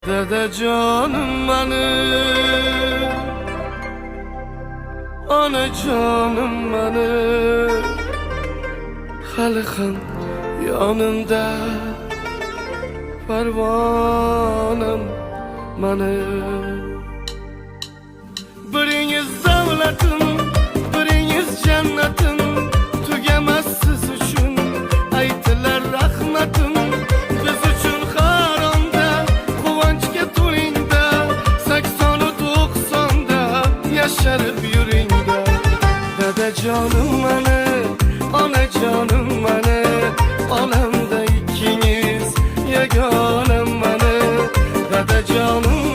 Dede canım benim, ana canım benim, halkın yanımda pervanım benim. Biriniz devletim, biriniz cennetim, tügemez siz üçün aytilar rahmetim. Biz üçün haramda, kuvvançga to'lingda, 80-90'da yaşarıp yüreğimde. Dede canım benim, ana canım benim, alemde ikiniz yaganem benim. Dede canım